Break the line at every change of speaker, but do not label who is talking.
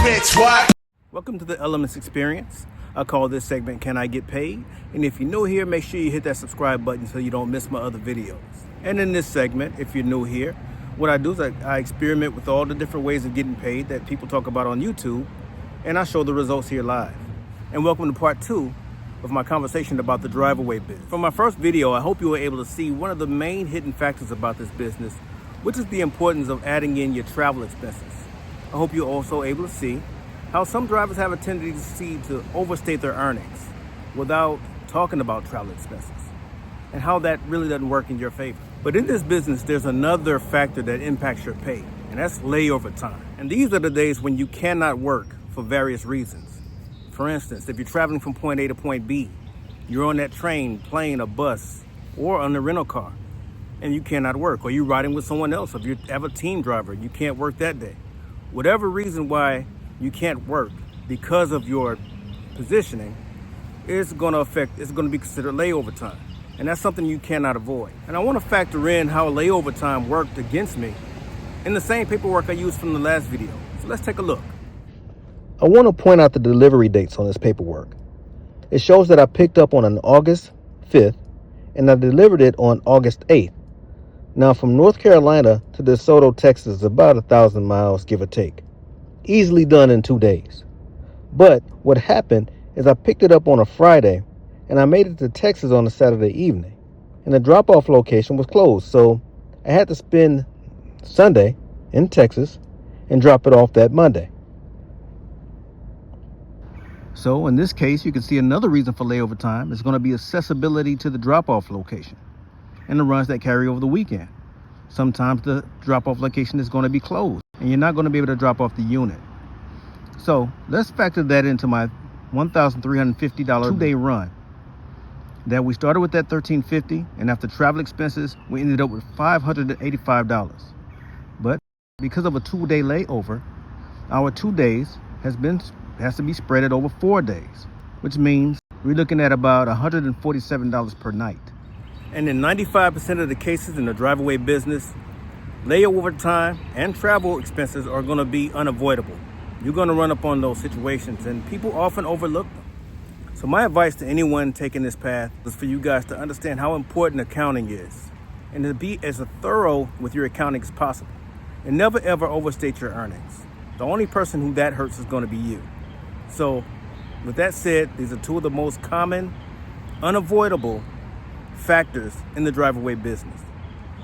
bitch, what?
Welcome to the Elements Experience. I call this segment Can I Get Paid? And if you're new here, make sure you hit that subscribe button so you don't miss my other videos. And in this segment, if you're new here, what I do is I experiment with all the different ways of getting paid that people talk about on YouTube, and I show the results here live. And welcome to part 2 of my conversation about the DriveAway business. From my first video, I hope you were able to see one of the main hidden factors about this business, which is the importance of adding in your travel expenses. I hope you're also able to see how some drivers have a tendency to overstate their earnings without talking about travel expenses, and how that really doesn't work in your favor. But in this business, there's another factor that impacts your pay, and that's layover time. And these are the days when you cannot work for various reasons. For instance, if you're traveling from point A to point B, you're on that train, plane, a bus, or on a rental car, and you cannot work, or you're riding with someone else. If you have a team driver, you can't work that day. Whatever reason why you can't work because of your positioning is going to be considered layover time. And that's something you cannot avoid. And I want to factor in how layover time worked against me in the same paperwork I used from the last video. So let's take a look.
I want to point out the delivery dates on this paperwork. It shows that I picked up on an August 5th and I delivered it on August 8th. Now, from North Carolina to DeSoto, Texas is about 1,000 miles, give or take. Easily done in 2 days. But what happened is I picked it up on a Friday and I made it to Texas on a Saturday evening. And the drop-off location was closed, so I had to spend Sunday in Texas and drop it off that Monday.
So in this case, you can see another reason for layover time is going to be accessibility to the drop-off location and the runs that carry over the weekend. Sometimes the drop-off location is going to be closed and you're not going to be able to drop off the unit. So let's factor that into my $1,350 2-day run. That we started with that $1,350, and after travel expenses, we ended up with $585. But because of a 2-day layover, our 2 days has to be spread over 4 days, which means we're looking at about $147 per night. And in 95% of the cases in the DriveAway business, layover time and travel expenses are going to be unavoidable. You're going to run up on those situations, and people often overlook them. So my advice to anyone taking this path is for you guys to understand how important accounting is and to be as thorough with your accounting as possible, and never ever overstate your earnings. The only person who that hurts is going to be you. So with that said, these are two of the most common, unavoidable factors in the DriveAway business.